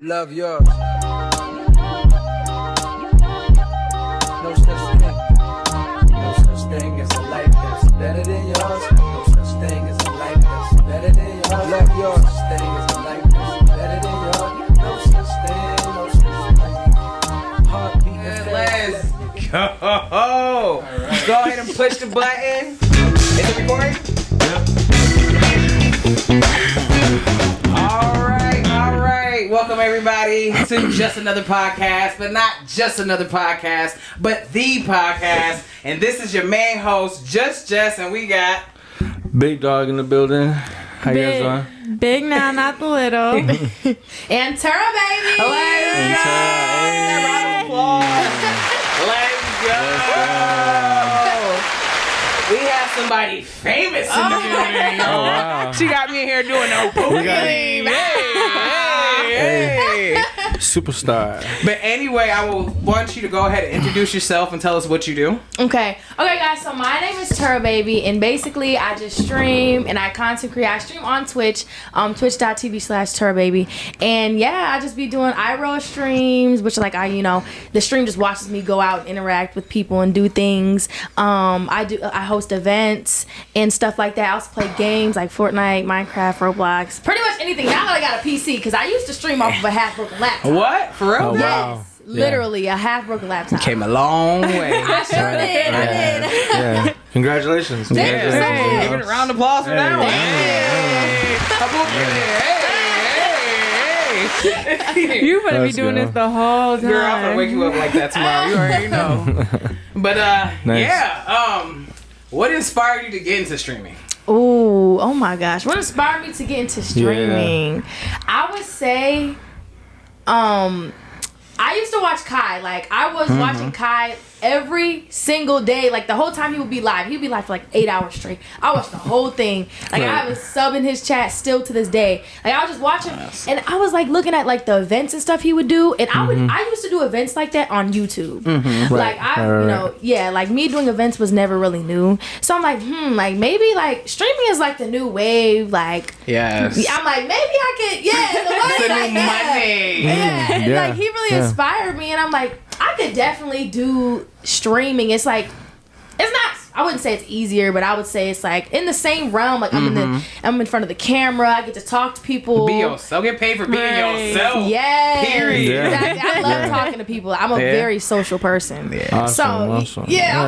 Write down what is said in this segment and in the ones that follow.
Love yours. No such thing. No such thing as a life that's better than yours. No such thing as a life that's better than yours. Love yours. No such thing as a life that's better than yours. No such thing. No such thing. Heartbeat. Let's go. Right. Go ahead and push the button. Is it recording? All right. Welcome everybody to Just Another Podcast, but not just another podcast, but the podcast. And this is your main host, Just Jess, and we got Big Dog in the building. How you guys doing? Big now, not the little. And TurahBaby. Let's go. Round of applause. Let's go. We have somebody famous in the building. Oh, wow. She got me in here doing no pooping. Hey. Superstar. But anyway, I will want you to go ahead and introduce yourself and tell us what you do. Okay, guys. So my name is TurahBaby, and basically I just stream and I content create. I stream on Twitch, twitch.tv/TurahBaby, and yeah, I just be doing IRL streams, which like the stream just watches me go out and interact with people and do things. I host events and stuff like that. I also play games like Fortnite, Minecraft, Roblox, pretty much anything. Now that I got a PC, because I used to stream off of a half-broken laptop. What? For real? Oh, wow. Yes, literally a half-broken laptop. Came a long way. I sure did. I did. Yeah. Congratulations. Thank you so much. Give it a round of applause for that one. Hey. You better Let's be doing go. this the whole time. Girl, I'm gonna wake you up like that tomorrow. You already know. But Nice. yeah. What inspired you to get into streaming? Oh my gosh. What inspired me to get into streaming? I would say, I used to watch Kai. Like, I was watching Kai every single day. Like, the whole time he would be live. He'd be live for like 8 hours straight. I watched the whole thing. Like, I have a sub in his chat still to this day. Like, I would just watch him. And I was like looking at like the events and stuff he would do. And I used to do events like that on YouTube. Like, like me doing events was never really new. So I'm like, like maybe like streaming is like the new wave. Like, Yes. I'm like, maybe I could, It's the new money. Yeah, and Yeah. like he really inspired me, and I'm like, I could definitely do streaming. It's like, it's not. I wouldn't say it's easier, but I would say it's like in the same realm. Like I'm in front of the camera. I get to talk to people. Be yourself. Get paid for being yourself. Yes. Period. Yeah. Exactly. I love talking to people. I'm a very social person. Awesome. I'm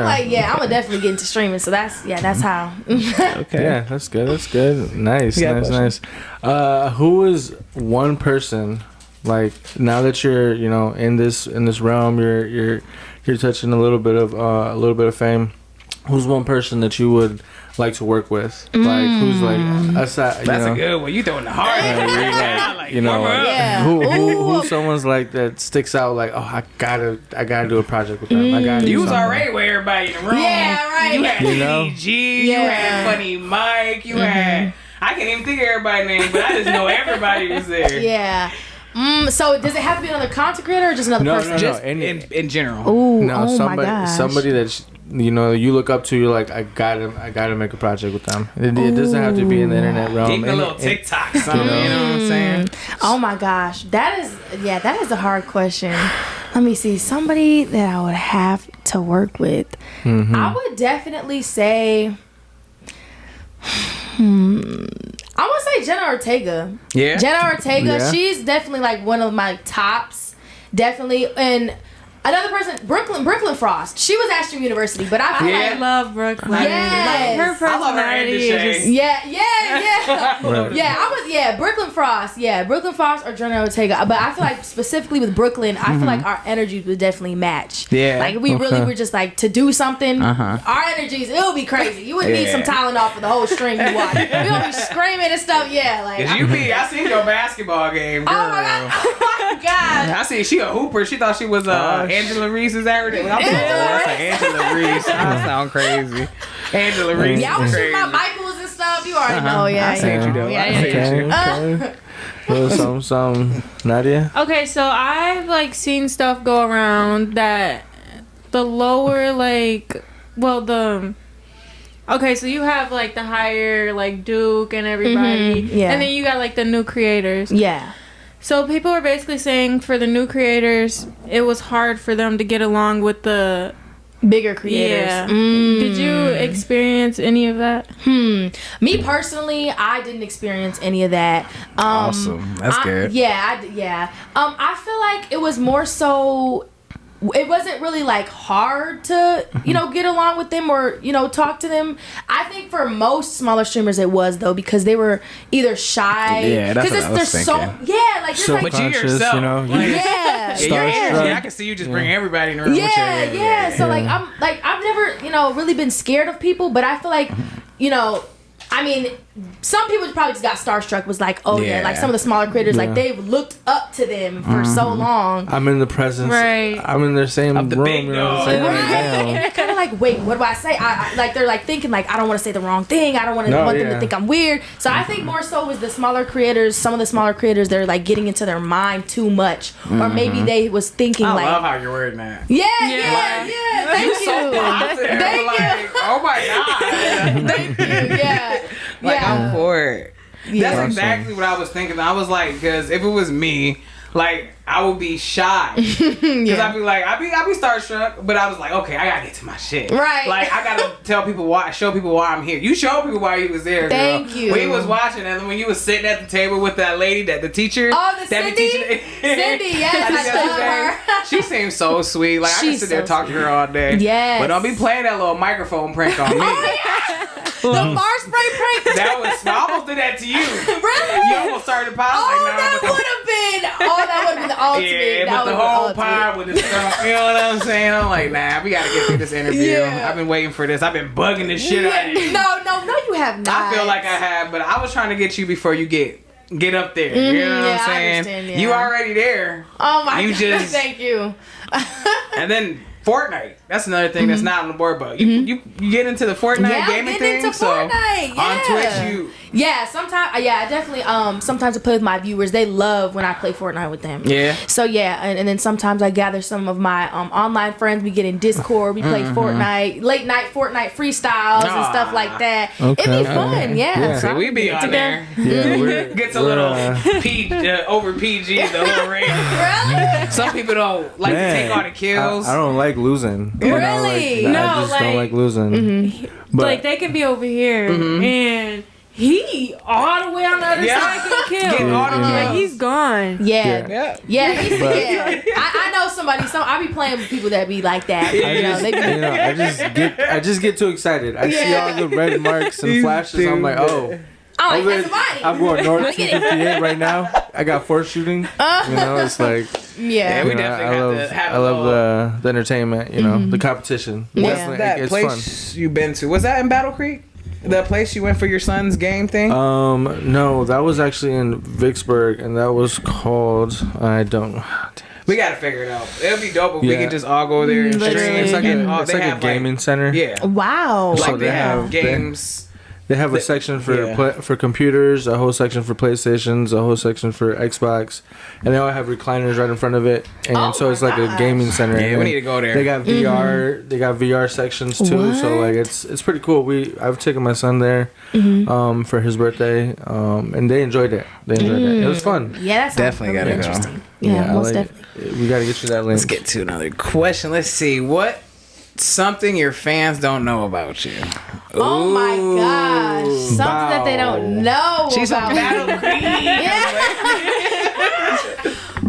like, I'm gonna definitely get into streaming. So that's how. Okay. Yeah, that's good. That's good. Nice. You got a Nice. Who is one person, like, now that you're, in this realm, you're touching a little bit of fame. Who's one person that you would like to work with? Like, who's like aside? That's a good one. You throwing the hard Who's someone's like that sticks out? Like, oh, I gotta do a project with them. I gotta. Do You was something. already with everybody in the room. Yeah, right. You had PG. You Yeah. had Funny Mike. You had. I can't even think of everybody's name, but I just know everybody was there. Yeah. So does it have to be another content creator or just another person? No. Just in general. Ooh, No, my gosh. somebody that you look up to. You're like, I gotta make a project with them. It doesn't have to be in the internet realm. Give me a little TikTok, something. You know what I'm saying? Oh my gosh, that is a hard question. Let me see, somebody that I would have to work with. I would definitely say, I would say Jenna Ortega. Yeah. Jenna Ortega, Yeah. she's definitely like one of my tops. Definitely. And another person, Brooklyn Frost. She was at Stream University, but I feel I like love Brooklyn. Yes. Like, her I love her and personality is Deshae. just... Yeah. Right. Brooklyn Frost. Yeah, Brooklyn Frost or Jenna Ortega. But I feel like specifically with Brooklyn, I feel like our energies would definitely match. Yeah. Like we really were just like to do something. Our energies, it would be crazy. You would need some Tylenol for the whole stream you watch. We would be screaming and stuff. Yeah, like. Cause I seen your basketball game, girl. Oh my god. I see she a hooper. She thought she was Angela Reese's everything. I'm like, that's an Angela Reese. I sound crazy. Angela Reese. Yeah, I was shooting crazy. my Michaels and stuff. You already know. Yeah, I seen you though. Yeah, I seen Okay. Well, some Nadia. Okay, so I've like seen stuff go around that the lower okay, so you have like the higher like Duke and everybody, Yeah. and then you got like the new creators. Yeah. So people are basically saying for the new creators, it was hard for them to get along with the bigger creators. Yeah. Did you experience any of that? Me personally, I didn't experience any of that. Awesome. That's good. Yeah. I feel like it was more so. It wasn't really like hard to get along with them or talk to them. I think for most smaller streamers it was though, because they were either shy. Yeah, that's what I was thinking. But you yourself, yeah, I can see you just bring everybody in the room. Yeah. So like I've never really been scared of people, but I feel like I mean, some people probably just got starstruck. Was like, like some of the smaller creators, like they've looked up to them for so long. I'm in the presence. Right. I'm in their same room. Big dog. And they're kind of like, wait, what do I say? I like they're like thinking like I don't want to say the wrong thing. I don't want them to think I'm weird. So I think more so was the smaller creators. Some of the smaller creators, they're like getting into their mind too much, or maybe they was thinking I like, love how you're wording that. Yeah. Thank you. So positive. Thank like, oh my god. Thank you. Yeah. Like I'm for it. Yeah. That's exactly what I was thinking. I was like, because if it was me, like I would be shy. Because I'd be like, I'd be starstruck, but I was like, okay, I gotta get to my shit. Right. Like I gotta show people why I'm here. You showed people why you was there. Thank girl. you. When you was watching and when you was sitting at the table with that lady, the teacher. Oh, the that Cindy. Cindy, Yes, I love her. She seems so sweet. Like I can She's sit there so and talk to her all day. Yes. But don't be playing that little microphone prank on me. The bar spray prank. That was I almost did that to you. Really? You almost started the pot. That would have been the ultimate. Yeah, That but the would've been whole ultimate. pod with the stuff. You know what I'm saying? I'm like, nah, we gotta get through this interview. Yeah. I've been waiting for this. I've been bugging this shit out of you. No, you have not. I feel like I have, but I was trying to get you before you get up there. You know what I'm saying? I understand, yeah. You already there. Oh my You god! just- Thank you. And then Fortnite. That's another thing that's not on the board, but you get into the Fortnite gaming getting thing. into Fortnite. On Twitch, sometimes I definitely sometimes I play with my viewers. They love when I play Fortnite with them. Yeah. So and then sometimes I gather some of my online friends. We get in Discord. We play Fortnite, late night Fortnite freestyles and stuff like that. Okay. It'd be fun. Yeah. See, we be on there. Yeah, Gets a little over PG, the little rate. Really? Some people don't like to take all the kills. I don't like losing. Really? I No, just don't like- like losing. But Like they can be over here and he all the way on the other Yeah. side getting killed. Getting all the Like kills. he's gone. Yeah. Yeah. I know somebody. I be playing with people that be like that. I just get too excited. I see all the red marks and flashes. I'm like, oh. I'm like, Over- that's somebody. I'm going north 258 right now. I got force shooting. It's like Yeah. we you know, definitely have to have I love the entertainment. The competition. Yeah. Definitely, that it's place you been to, was that in Battle Creek? The place you went for your son's game thing? fun. No, that was actually in Vicksburg, and that was called. I don't. We gotta figure it out. It'll be dope if we Yeah. could just all go there and stream. It's like They a have, gaming center. Yeah. Wow. So Like they they have have- games. They have a section for Yeah. for computers, a whole section for PlayStations, a whole section for Xbox, and they all have recliners right in front of it, and so it's like a gaming center. Yeah, and we need to go there. They got VR. They got VR sections too, so like it's pretty cool. I've taken my son there, for his birthday, and they enjoyed it. It was fun. Yeah, that's Definitely gotta go. interesting. Yeah, most like, definitely. we gotta get you that link. Let's get to another question. Let's see. What something your fans don't know about you? Oh my gosh, something that they Wow. don't know She's about a battle queen.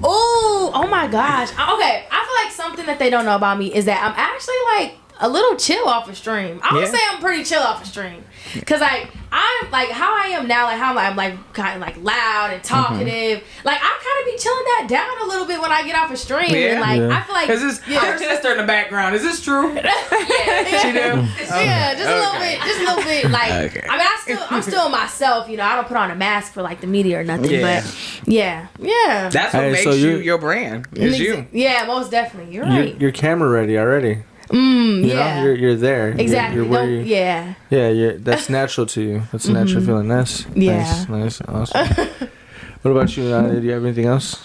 Oh my gosh. Okay, I feel like something that they don't know about me is that I'm actually like a little chill off a stream. I would Yeah. say I'm pretty chill off a stream. Cause like I'm like how I am now, like how I'm like kind of like loud and talkative. Like I kind of be chilling that down a little bit when I get off a stream. Yeah. And like Yeah. I feel like Is this her sister in the background? Is this true? yeah, She do? yeah, just a little bit, just a little bit. Like Okay. I mean, I'm still myself. I don't put on a mask for like the media or nothing. Yeah. But yeah. That's what Hey, makes so you you're- your brand. Is you. Yeah, most definitely. You're right. You're camera ready already. You yeah. know, you're there. Exactly. You're where Don't- you- yeah. Yeah, that's natural to you. That's a natural feeling. Nice. Yeah. Nice. Awesome. What about you, Nadia? Do you have anything else?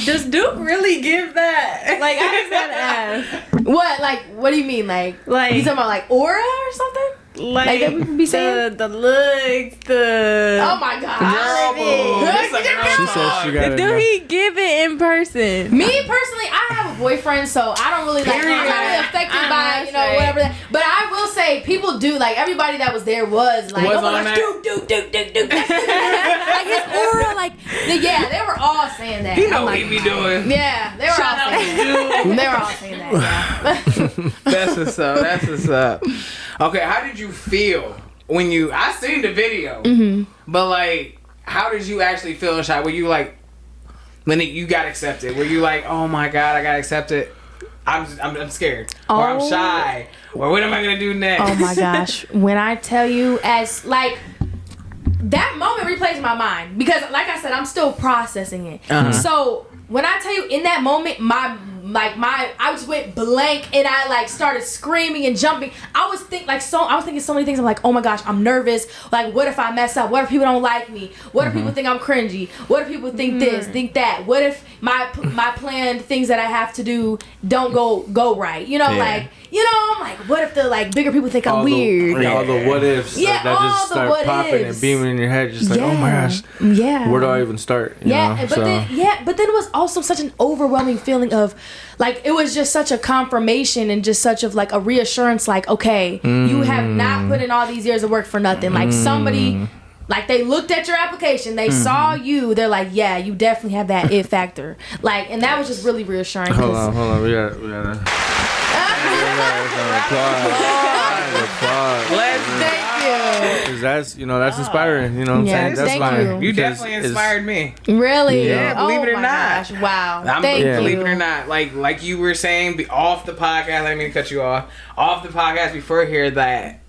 Does Duke really give that? Like I just gotta ask. What? Like, what do you mean? Like Like- you talking about like aura or something? like that people be saying? the looks, the Oh my god. Girl, boo. This a girl She said she got it. do he give it in person? Me personally, I have a boyfriend, so I don't really like. I'm not really affected by right. whatever. But I will say, people do like everybody that was there was like, Was oh my on gosh, that? do. Like his aura, like yeah, they were all saying that. He I'm know what like, he be doing. Yeah, they were Shout all out saying to that. you. They were all saying that. Yeah. That's what's up. That's what's up. Okay, how did you feel when you? I seen the video, but like, how did you actually feel inside? Were you like, when you got accepted? Were you like, oh my god, I got accepted? I'm scared, or I'm shy, or what am I gonna do next? Oh my gosh, when I tell you, as like. That moment replays in my mind because, like I said, I'm still processing it. So when I tell you, in that moment, I just went blank and I like started screaming and jumping. I was thinking so many things. I'm like, oh my gosh, I'm nervous. Like, what if I mess up? What if people don't like me? What if people think I'm cringy? What if people think this, think that? What if my planned things that I have to do don't go right? You know, I'm like, what if the like bigger people think I'm weird? All the what ifs that all just the start what popping ifs. and beaming in your head, just like, oh my gosh, where do I even start? You know? But then it was also such an overwhelming feeling of like it was just such a confirmation and just such of like a reassurance, like, okay, you have not put in all these years of work for nothing. Like somebody, like they looked at your application, they saw you, they're like, yeah, you definitely have that it factor. Like, and that was just really reassuring. Hold on, we gotta. Let's thank you. Cause that's inspiring. You know what I'm saying? That's thank fine. you. You definitely inspired me. Really? Yeah, believe it or my not. Gosh, wow. Believe you. it or not, like you were saying off the podcast. I didn't mean to cut you off. Off the podcast before here, that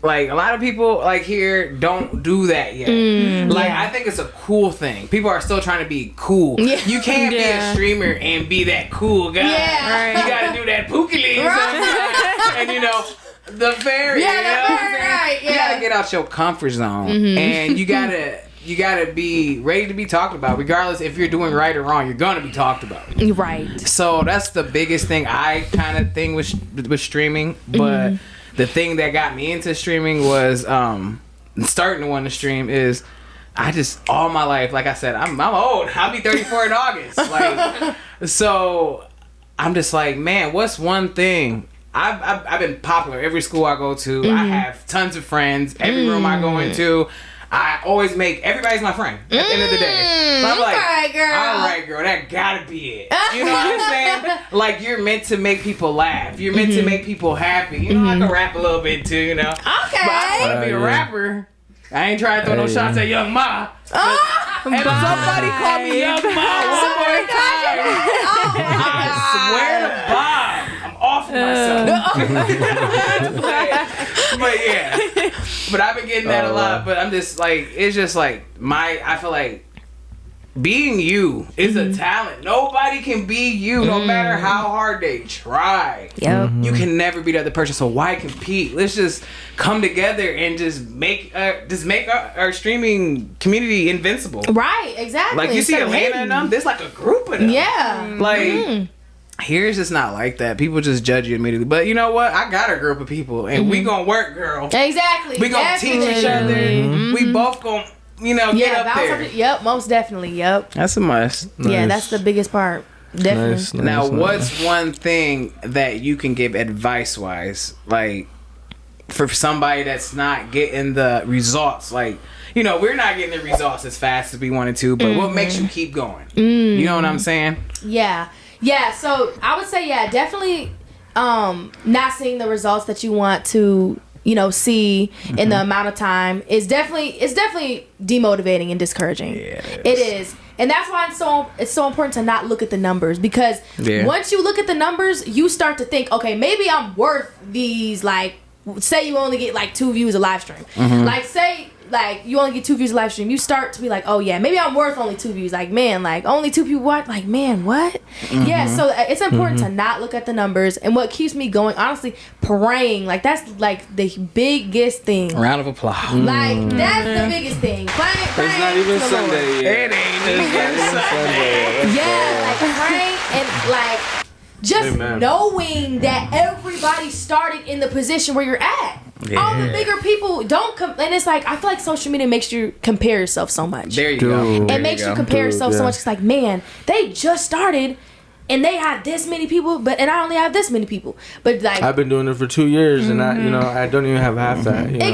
like a lot of people like here don't do that yet. I think it's a cool thing. People are still trying to be cool. Yeah. You can't be a streamer and be that cool guy. Yeah. You gotta do that pookie and the fairy. Yeah, the fairy, right? Yeah. You gotta get out your comfort zone, and you gotta be ready to be talked about, regardless if you're doing right or wrong. You're gonna be talked about. Right. So that's the biggest thing I kind of think with streaming, but. The thing that got me into streaming was starting to want to stream is I just all my life, like I said, I'm old. I'll be 34 in August. Like, so I'm just like, man, what's one thing? I've been popular every school I go to. I have tons of friends. Every room I go into, I always make everybody's my friend at the end of the day. So I'm like, all right, girl, that gotta be it. You know what I'm saying? Like, you're meant to make people laugh. You're meant to make people happy. You know, I can rap a little bit too, Okay. But I want to be a rapper. I ain't trying to throw no shots at Young Ma. And somebody call me Young Ma one more time. I swear to Bob, I'm off myself. But yeah. But I've been getting that a lot. But I'm just like, it's just like I feel like being you is a talent. Nobody can be you, no matter how hard they try. Yep. You can never be the other person. So why compete? Let's just come together and just make our streaming community invincible. Right. Exactly. Like you see Atlanta and them, there's like a group of them. Yeah. Like here's just not like that. People just judge you immediately. But you know what? I got a group of people, and we gonna work, girl. Exactly. We gonna teach each other. We both gonna. Get up there. Yep, most definitely. Yep. That's a must. Yeah, that's the biggest part. Definitely. Nice. Now, what's one thing that you can give advice-wise, like, for somebody that's not getting the results? Like, we're not getting the results as fast as we wanted to, but what makes you keep going? You know what I'm saying? Yeah. Yeah, so I would say, definitely not seeing the results that you want to see in the amount of time is definitely demotivating and discouraging. Yeah, it is. And that's why it's so important to not look at the numbers, because once you look at the numbers, you start to think, okay, maybe I'm worth these, like, say you only get like 2 views a live stream. Like, say like you only get 2 views a live stream, you start to be like, oh yeah, maybe I'm worth only 2 views. Like, man, like only 2 people watch. Like, man, what? Yeah, so it's important to not look at the numbers. And what keeps me going, honestly, praying. Like, that's like the biggest thing. Round of applause. Like, that's the biggest thing. Praying. It's not even Sunday yet. It ain't even Sunday. Yeah, like praying and like just Amen. knowing that everybody started in the position where you're at. All the bigger people don't come, and it's like I feel like social media makes you compare yourself so much. There you go. Dude. It makes you compare yourself so much. It's like, man, they just started and they had this many people, and I only have this many people. But like, I've been doing it for 2 years, and I don't even have half that. You know?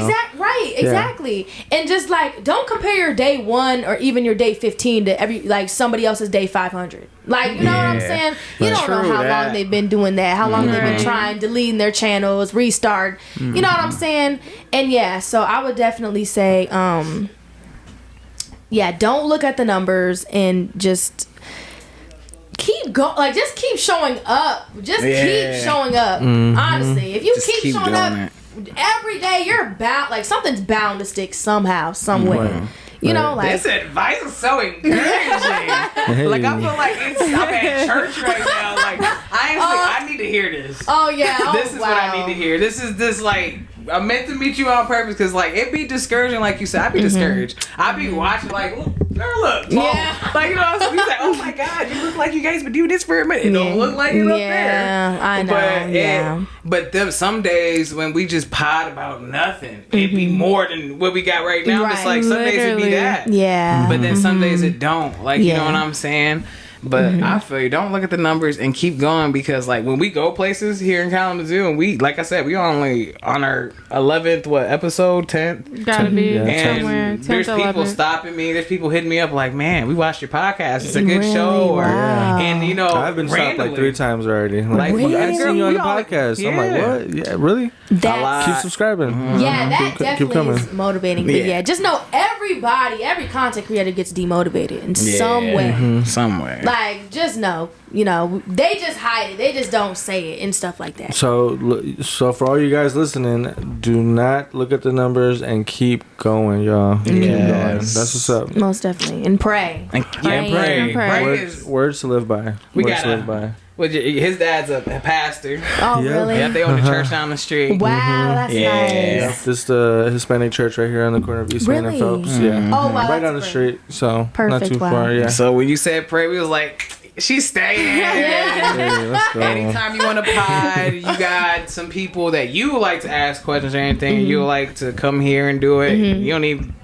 Exactly. And just like, don't compare your day 1 or even your day 15 to somebody else's day 500. Like, you know what I'm saying? You don't know how long they've been doing that, how long they've been trying, deleting their channels, restart. You know what I'm saying? And yeah, so I would definitely say, don't look at the numbers and just keep going. Like, just keep showing up. Just keep showing up. Honestly, if you Just keep showing up it. every day, you're bound. Like, something's bound to stick somehow, somewhere. You know, like, this advice is so encouraging. Like, I feel like I'm at church right now. Like, I need to hear this. oh yeah, This is what I need to hear. This is this like. I meant to meet you on purpose because like it be discouraging, like you said. I be discouraged. I be watching like, look, girl, look, Yeah. like you know, what I'm saying? You like, oh my god, you look like you guys been doing this for a minute. It don't look like it up there. Yeah, I know. But them some days when we just pod about nothing, it be more than what we got right now. It's Right. like some days it be Literally. that. Yeah. But then some days it don't. Like, you know what I'm saying? But I feel you. Don't look at the numbers and keep going because, like, when we go places here in Kalamazoo, and we, like I said, we only on our 11th, episode, 10th? Gotta be Yeah, somewhere. And 10th, there's people 11th. stopping me. There's people hitting me up like, man, we watched your podcast. It's a good Really? show. Or, Wow. and, you know, I've been stopped like randomly. 3 times already. Like, Really? I've seen you on We the all- podcast. I'm like, yeah. what? Yeah, really? That's, Keep subscribing. yeah, that Keep definitely coming. is motivating. But Yeah. yeah, just know every content creator gets demotivated in some way. Somewhere. Like, just know, you know, they just hide it. They just don't say it and stuff like that. So for all you guys listening, do not look at the numbers and keep going, y'all. Keep going. Yes. That's what's up. Most definitely. And pray. And Pray. pray. Pray. Words to live by. We Words gotta- to live by. Well, his dad's a pastor. Oh, Yeah. really? Yeah, they own the church down the street. Wow, that's Yeah. nice. This the Hispanic church right here on the corner of East Main and Really? Phelps. Yeah. Oh, wow. Right that's down the great. street. So not Perfect, too wow. far. Yeah. So when you said pray, we was like, she's staying. Hey, let's go. Anytime you want to pod, you got some people that you like to ask questions or anything, you like to come here and do it. You don't even.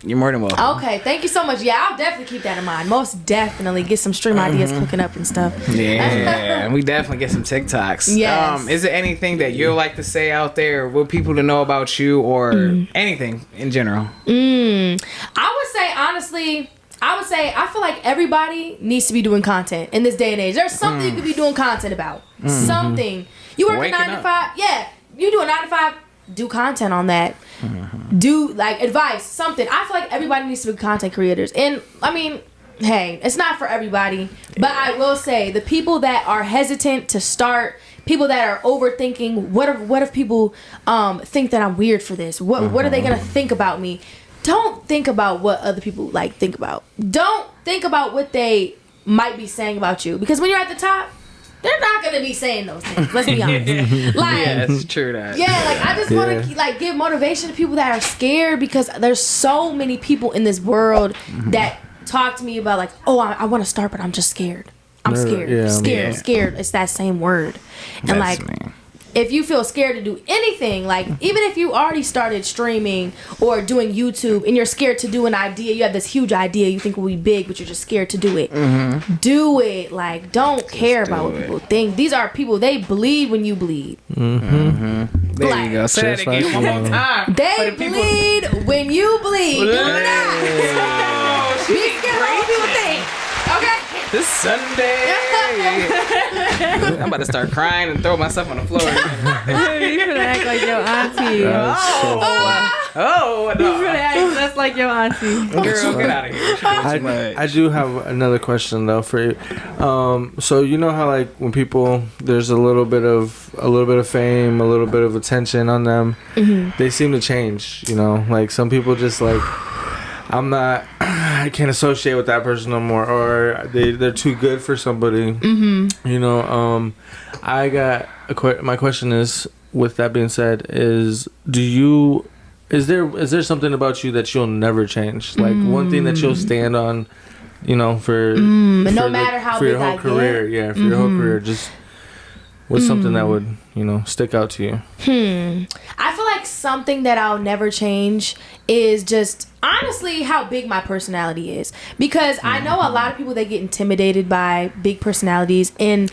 You're more than welcome. Okay, thank you so much. Yeah, I'll definitely keep that in mind. Most definitely get some stream ideas cooking up and stuff. Yeah, and we definitely get some TikToks. Yes. Is there anything that you like to say out there, what people to know about you, or anything in general? I would say, honestly, I feel like everybody needs to be doing content in this day and age. There's something you could be doing content about. Something. You work a Waking 9 to up. 5. Yeah, you do a 9 to 5. Do content on that. Do like advice, something. I feel like everybody needs to be content creators. And I mean, hey, it's not for everybody. But I will say the people that are hesitant to start, people that are overthinking, what if people think that I'm weird for this? What are they gonna think about me? Don't think about what other people like think about. Don't think about what they might be saying about you. Because when you're at the top, they're not gonna be saying those things. Let's be honest. Like, Yeah, it's true that. yeah, like I just want to like give motivation to people that are scared because there's so many people in this world that talk to me about like, oh, I want to start, but I'm just scared. I'm scared, Yeah. scared, Yeah. scared. It's that same word, and That's like. me. If you feel scared to do anything, like even if you already started streaming or doing YouTube and you're scared to do an idea, you have this huge idea you think will be big, but you're just scared to do it. Do it. Like, don't care about what people think. These are people, they bleed when you bleed. There Like, you go. Say that just again like one you. more time. They For the people- bleed when you bleed. Do not. Oh, she Be scared about what people think. Okay? This Sunday. I'm about to start crying and throw myself on the floor. You finna act like your auntie. Oh, You no. finna act just like your auntie. Girl, get out of here. I do have another question though for you. So you know how like when people there's a little bit of fame, a little bit of attention on them, they seem to change. You know, like some people just like I can't associate with that person no more, or they're too good for somebody. You know, I got my question is, with that being said, is there something about you that you'll never change? Like one thing that you'll stand on, you know, for no for matter how for your big whole I career, get. yeah, for your whole career, just What's something that would, stick out to you? I feel like something that I'll never change is just honestly how big my personality is, because I know a lot of people that get intimidated by big personalities, and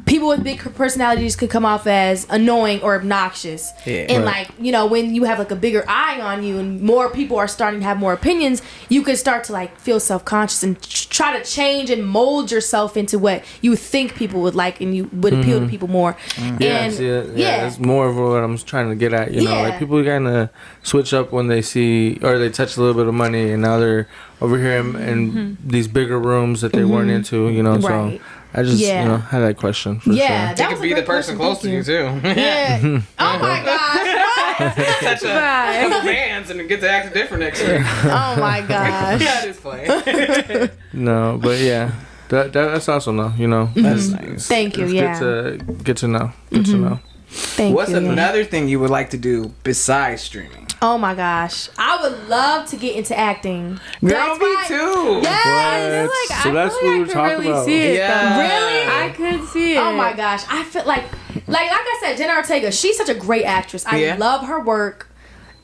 people with big personalities could come off as annoying or obnoxious. Yeah. And Right. like, when you have like a bigger eye on you and more people are starting to have more opinions, you could start to like feel self-conscious and try to change and mold yourself into what you think people would like and you would appeal to people more. And That's more of what I'm trying to get at. Like people kind of switch up when they see or they touch a little bit of money, and now they're over here in these bigger rooms that they weren't into. So Right. I just had that question. For Yeah, sure. that It was could a be the great person close to you too. Yeah. Oh my gosh. Touch a couple bands and get to act different next week. Oh my gosh. Yeah, just playing. No, but yeah, that's awesome though. That's nice. Thank you. It's Yeah. good to know. Good to know. Thank What's you. Yeah. another thing you would like to do besides streaming? Oh my gosh. I would love to get into acting. Girl, That's me why- too. Yes. Like, So I that's feel what we like were I could talking really about. see it. Yeah. though. Really? I could see it. Oh my gosh. I feel like I said, Jenna Ortega, she's such a great actress. I Yeah. love her work.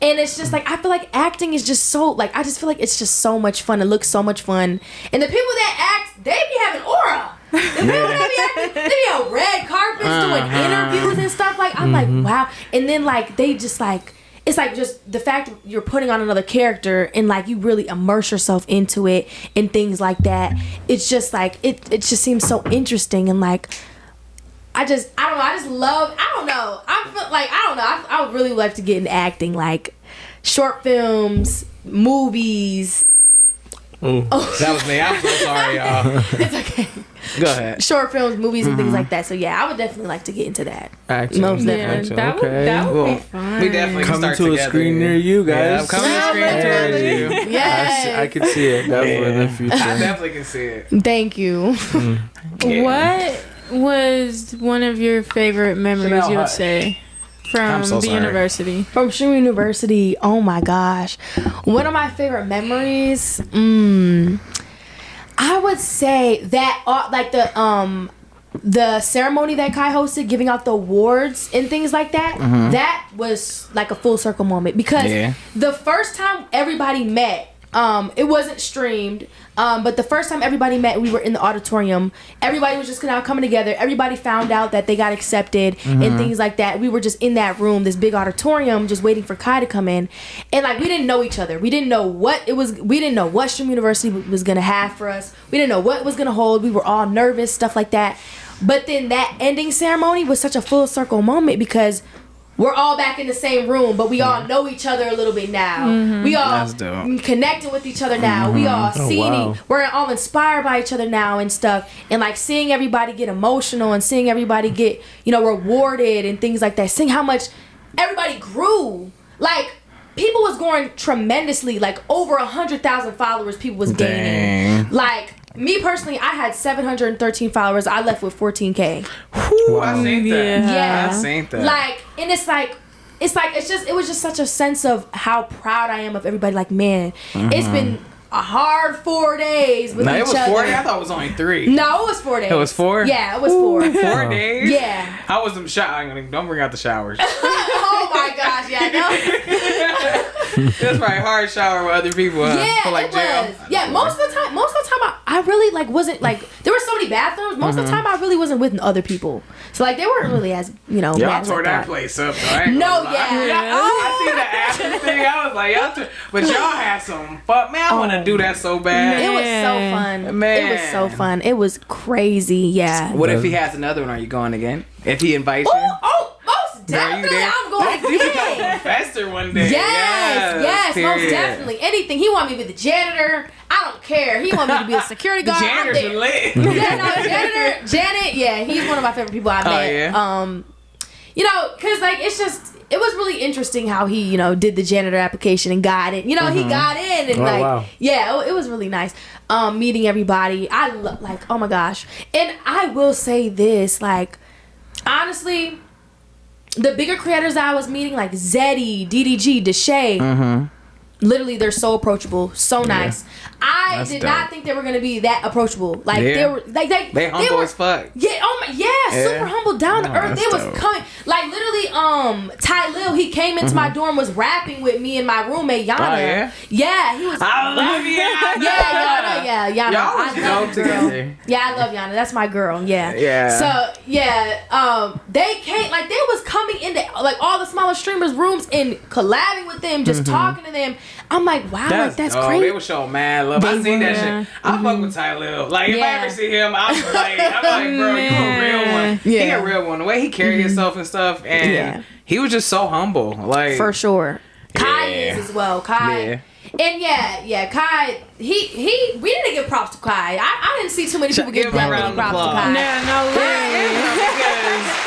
And it's just like, I feel like acting is just so, like, I just feel like it's just so much fun. It looks so much fun. And the people that act, they be having aura. The people that be acting, they be on red carpets doing interviews and stuff. Like, I'm like, wow. And then, like, they just, like, it's like just the fact that you're putting on another character and like you really immerse yourself into it and things like that. It's just like it just seems so interesting, and like I don't know. I just love. I don't know. I feel like I don't know. I would really like to get into acting, like short films, movies. Ooh. That was me. I'm so sorry, y'all. It's okay. Go ahead. Short films, movies, and things like that. So yeah, I would definitely like to get into that. Acting. Most Yeah, definitely. that would Well, be fun. we definitely can Coming start to a together. screen near you Yeah, guys. I'm coming to a screen Yeah, towards you. Yes. I could see it. Definitely in the I future. definitely can see it. Thank you. Yeah. What was one of your favorite memories Chanel, you would hush. say from I'm so the sorry. university? From Stream University, oh my gosh. One of my favorite memories, I would say that like the ceremony that Kai hosted, giving out the awards and things like that, that was like a full circle moment, because the first time everybody met, it wasn't streamed, but the first time everybody met, we were in the auditorium. Everybody was just now coming together. Everybody found out that they got accepted and things like that. We were just in that room, this big auditorium, just waiting for Kai to come in. And like, we didn't know each other. We didn't know what it was. We didn't know what Stream University was gonna have for us. We didn't know what it was gonna hold. We were all nervous, stuff like that. But then that ending ceremony was such a full circle moment, because we're all back in the same room, but we all know each other a little bit now. We all That's dope. connecting with each other now. We all wow. we're all inspired by each other now and stuff. And like seeing everybody get emotional and seeing everybody get, rewarded and things like that. Seeing how much everybody grew. Like, people was growing tremendously. Like, over 100,000 followers people was gaining. Dang. Like, me personally, I had 713 followers. I left with 14K. Whew, I seen that. Yeah. I seen that. Like, and it was just such a sense of how proud I am of everybody. Like, man, it's been a hard 4 days with No, each it was other. 4 days. I thought it was only 3. No, it was 4 days. It was 4? Yeah, it was 4. 4 days? Yeah. How was them showering? Don't bring out the showers. Oh my gosh, yeah, no. That's probably hard shower with other people. Yeah, for like it jail. was. Yeah, most of the time, I really like wasn't like, there were so many bathrooms. Most of the time, I really wasn't with other people. So like, they weren't really as Y'all bad as I tore that thought. place up, though. I ain't No, gonna lie. yeah. I see the after thing. I was like, but y'all had some fuck. Man, I want to do that so bad. It was so fun. Man. It was so fun. It was crazy. Yeah. What if he has another one? Are you going again? If he invites you? Oh, most Girl, you definitely. there? I'm going You become a again. professor one day. Yes, most period. definitely. Anything. He want me to be the janitor. I don't care. He want me to be a security The guard. I'm janitors there. are lit. Yeah, no, Janet, yeah, he's one of my favorite people I met. yeah? Cause like it was really interesting how he, did the janitor application and got it. He got in and wow. yeah, it was really nice. Meeting everybody. I like, oh my gosh. And I will say this, like, honestly, the bigger creators that I was meeting, like Zeddy, DDG, Deshae, literally they're so approachable, so nice. I That's did dope. not think they were gonna be that approachable. Like they were like they humble were, as fuck. Yeah, super humble, down to earth. that's They was dope. coming like literally. Ty Lil, he came into my dorm, was rapping with me and my roommate Yana. Oh, yeah? Yeah, he was. I love you. Yeah, Yana. Y'all I was love dope you, girl. together. Yeah, I love Yana. That's my girl. Yeah. Yeah. So they came like they was coming into like all the smaller streamers' rooms and collabing with them, just talking to them. I'm like, wow, that's dope. great. They were showing mad love. I seen that were. shit. I fuck with Ty Lil. Like if I Yeah. ever see him, I'm like, bro, you a real one. He Yeah. a real one. The way he carried himself and stuff, and he was just so humble. Like For sure. Kai Yeah. is as well. Kai. Yeah. And Kai, we need to give props to Kai. I didn't see too many people Give give him a that many round of props to applause. Kai. No way.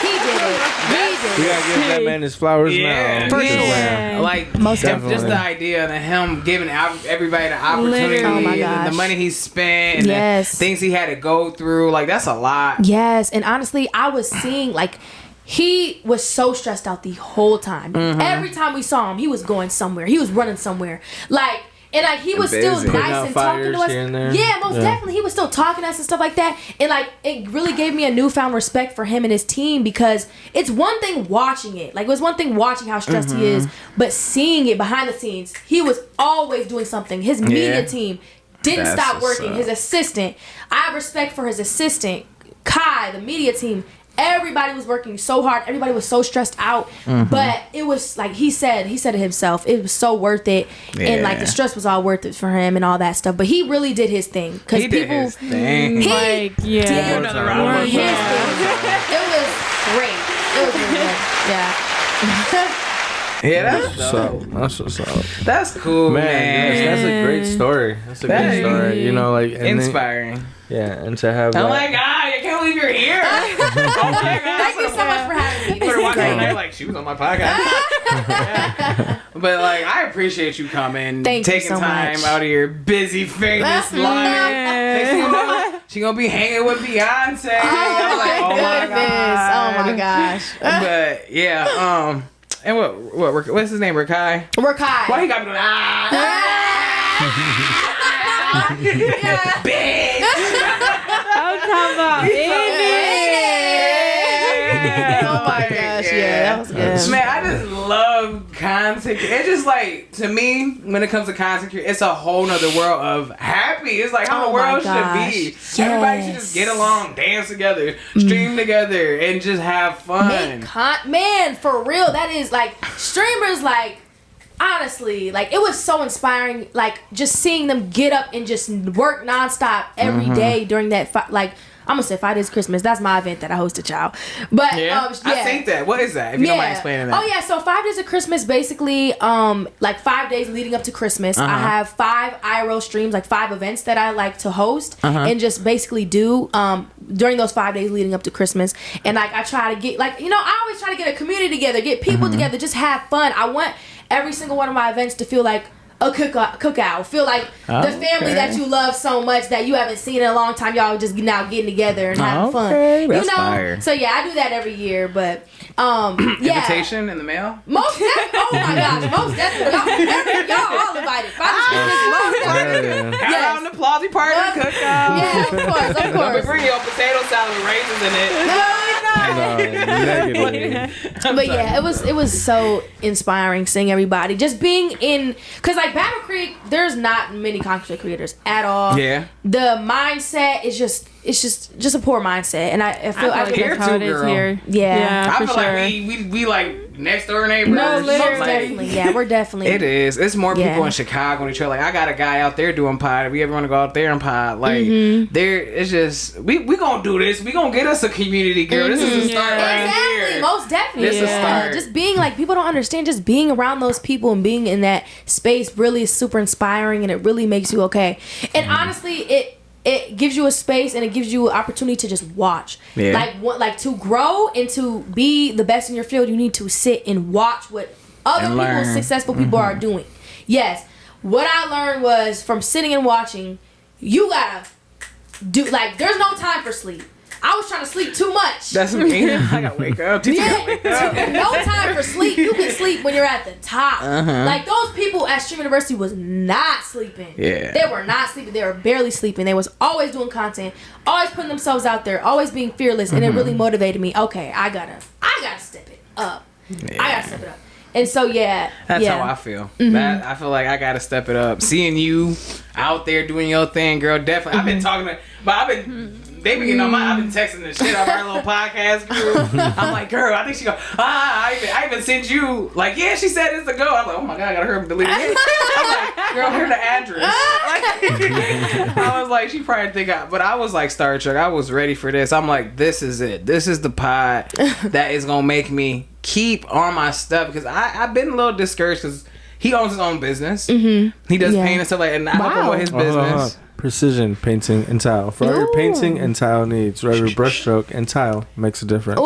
He did it. He We did it. gotta give that man his flowers Yeah, now. For yeah. sure. Yeah. Like Most just definitely. the idea of him giving everybody the opportunity, Literally. Oh my and gosh. the money he spent, and Yes. the things he had to go through. Like that's a lot. Yes, and honestly, I was seeing like he was so stressed out the whole time. Every time we saw him, he was going somewhere. He was running somewhere. Like. And like he was still Busy. nice Putting out and talking to fires us. here and there. Yeah, most Yeah. definitely. He was still talking to us and stuff like that. And like it really gave me a newfound respect for him and his team because it's one thing watching it. Like it was one thing watching how stressed he is, but seeing it behind the scenes, he was always doing something. His media Yeah. team didn't That's stop what's working. up. His assistant, I have respect for his assistant, Kai, the media team. Everybody was working so hard. Everybody was so stressed out. But it was like he said it himself. It was so worth it. And like the Yeah. stress was all worth it for him and all that stuff. But he really did his thing. Because He did people his thing. He Like, yeah. did Another round of his thing. applause. It was great. It was really good. Yeah. Yeah, that's So dope. that's what's up. That's cool, Man, man. yes, that's a great story. That's a That great is story. You know, like and then- Inspiring. yeah, and to have Oh that. my god, I can't believe you're here. Oh my god. Thank you so much for having me. This We're is watching great. tonight like she was on my podcast. But like I appreciate you coming, Thank you taking so time much. out of your busy, famous life. Next thing you know, she gonna be hanging with Beyonce. Oh my goodness. Oh my gosh. But yeah, and what's his name? Rakai? We're Kai. Why he got me doing bitch? I'm talking about Oh my gosh, yeah, that was good. Man, I just love content. It's just like, to me, when it comes to content, it's a whole nother world of happy. It's like how Oh the world my should be. gosh, Everybody should yes. just get along, dance together, stream together, and just have fun. Man, for real, that is like streamers. Like honestly, like it was so inspiring. Like just seeing them get up and just work nonstop every day during that. I'm gonna say 5 Days of Christmas. That's my event that I hosted, y'all. But I think that. What is that? If you don't mind explaining that. Oh yeah, so 5 Days of Christmas, basically, like 5 days leading up to Christmas, I have 5 IRL streams, like 5 events that I like to host and just basically do during those 5 days leading up to Christmas. And like I try to get I always try to get a community together, get people together, just have fun. I want every single one of my events to feel like a cookout. Feel like the family that you love so much that you haven't seen in a long time. Y'all just now getting together and having fun. That's fire. So yeah, I do that every year. But yeah, Invitation in the mail? most definitely. Oh my gosh, most definitely. Y'all all invited. Most definitely. Got out on the Plausy party cookout. Yeah, of course, of Don't be course. bringing your potato salad with raisins in it. But yeah, it was so inspiring seeing everybody just being in, cause like Battle Creek, there's not many content creators at all. Yeah. The mindset is just a poor mindset, and I feel I feel Here like that's how too, it is girl. here. Yeah. I for feel sure. like we like next door neighbors. No, literally. Most definitely, yeah, we're definitely. It is. It's more people Yeah. in Chicago and Detroit. Like I got a guy out there doing pod. If we ever want to go out there and pod, like there, it's just we gonna do this. We gonna get us a community, girl. This is a start right Exactly, here. most definitely. This is a start. Just being like, people don't understand, just being around those people and being in that space really is super inspiring, and it really makes you okay. And honestly, it gives you a space and it gives you an opportunity to just watch. Yeah. Like to grow and to be the best in your field, you need to sit and watch what other And people, learn. successful people are doing. Yes. What I learned was from sitting and watching, you gotta do, like, there's no time for sleep. I was trying to sleep too much. That's me. I gotta wake up. TT gotta wake up. No time for sleep. You can sleep when you're at the top. Uh-huh. Like those people at Stream University was not sleeping. Yeah. They were not sleeping. They were barely sleeping. They was always doing content, always putting themselves out there, always being fearless, and it really motivated me. Okay, I gotta step it up. Yeah. I gotta step it up. And so That's how I feel. That I feel like I gotta step it up. Seeing you out there doing your thing, girl. Definitely. I've been talking to, but I've been. They be getting on my. I've been texting the shit out of our little podcast group. I'm like, girl, I think she go. I even sent you like, yeah, she said it's a go. I'm like, oh my god, I gotta hurry up and delete it. I'm like, girl, here's the address. I was like, she probably think but I was like Star Trek. I was ready for this. I'm like, this is it. This is the pod that is gonna make me keep on my stuff because I've been a little discouraged because he owns his own business. He does paint and stuff like that. And I help him with his business. Precision painting and tile. For all your painting and tile needs, for every brushstroke and tile makes a difference. Ooh.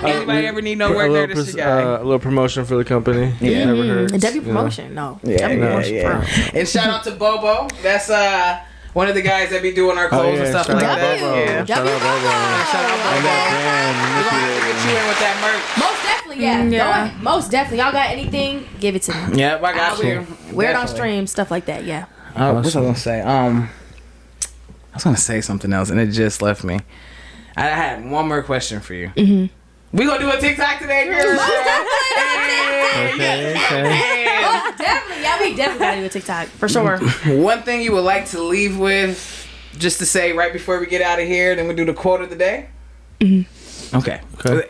Anybody ever need no work there? This guy. A little promotion for the company. Yeah, never hurts. A W promotion, no. Yeah. And shout out to Bobo. That's one of the guys that be doing our clothes and stuff like that. Yeah. Shout out Bobo. Shout out Bobo. We're gonna have to get you in with that merch. Most definitely, yeah. Go ahead. Most definitely. Y'all got anything? Give it to me. Yep, I got you. Wear it on stream, stuff like that. Yeah. What was I gonna say? I was gonna say something else, and it just left me. I had one more question for you. We gonna do a TikTok today, girl. Okay. Most definitely. Yeah, we definitely gotta do a TikTok for sure. One thing you would like to leave with, just to say right before we get out of here, then we do the quote of the day. Okay.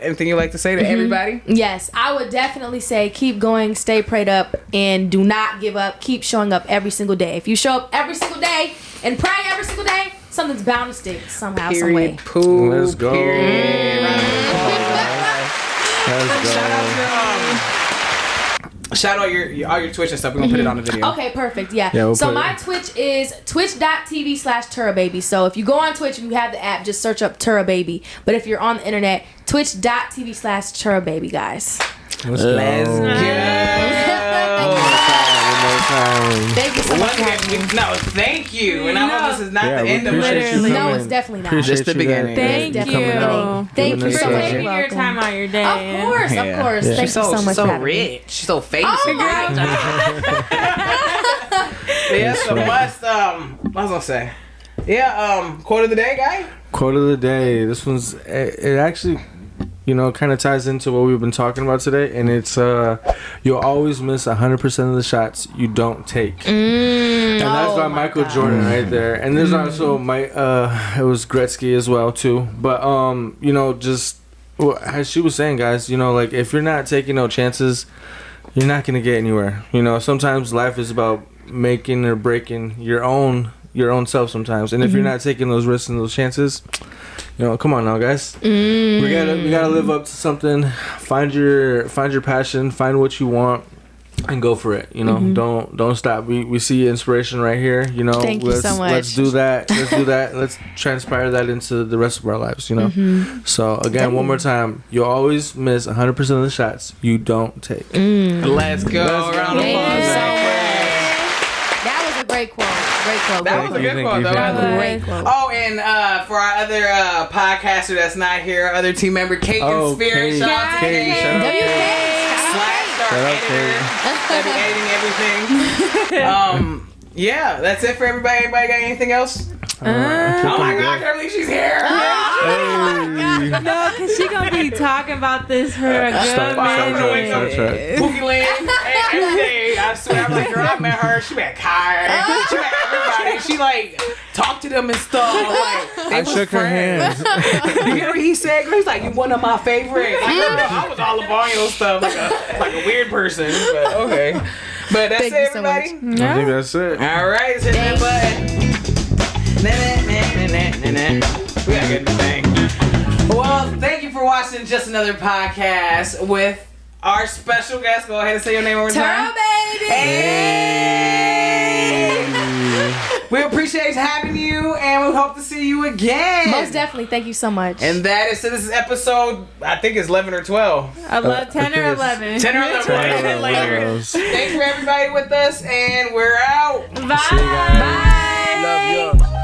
Anything you'd like to say to everybody? Yes, I would definitely say keep going, stay prayed up, and do not give up. Keep showing up every single day. If you show up every single day and pray every single day, something's bound to stick somehow, some way. Let's go. Shout out all your Twitch and stuff. We're gonna put it on the video. Okay, perfect. Yeah. we'll So put my it. Twitch is twitch.tv/TurahBaby. So if you go on Twitch and you have the app, just search up TurahBaby. But if you're on the internet, twitch.tv/TurahBaby, guys. Let's go. Thank you so much. No, thank you. And I know this is not the end of it. No, it's definitely not. Just the beginning. Thank you. Thank you so much. Taking your time out your day. Of course. Thank you She's so much. She's so for having me. rich. She's so famous. Oh my Yeah, so must. I was gonna say. Yeah. Quote of the day, guy. Quote of the day. This one's. It actually, kind of ties into what we've been talking about today, and it's you'll always miss 100% of the shots you don't take. And that's by Michael Jordan right there. And there's also it was Gretzky as well too. But just as she was saying, guys, like if you're not taking no chances, you're not gonna get anywhere. Sometimes life is about making or breaking your own self sometimes, and if you're not taking those risks and those chances, come on now, guys. We gotta live up to something. Find your passion, find what you want, and go for it. Don't stop. We see inspiration right here. Thank you so much. Let's do that. Let's transpire that into the rest of our lives. So again, one more time, you'll always miss 100% of the shots you don't take. Let's go. Round of applause. That was a great quote. That was a good quote, though. Great quote. Oh, and for our other podcaster that's not here, our other team member, Kate and Spirit. Shout out to Kate. Shout out That'll be editing everything. Yeah, that's it for everybody. Anybody got anything else? Oh my God, I can't believe she's here. No, because she going to be talking about this for a good minute. Pookie Lynn, every day, I swear, I'm like, girl, I met her. She met Kai. She met everybody. She like talked to them and stuff. Like, I shook her hand. You hear what he said? He's like, you one of my favorites. Like, girl, I was all up on your stuff like a weird person. But okay. But that's it, everybody. I think that's it. All right, hit that button. We gotta get the thing. Well, thank you for watching Just Another Podcast with our special guest. Go ahead and say your name one more time. TurahBaby. Hey. We appreciate having you, and we hope to see you again. Most definitely. Thank you so much. And this is episode, I think it's 11 or 12. 10 or 11. 10 or 11 later. Thanks for everybody with us, and we're out. Bye. Love you.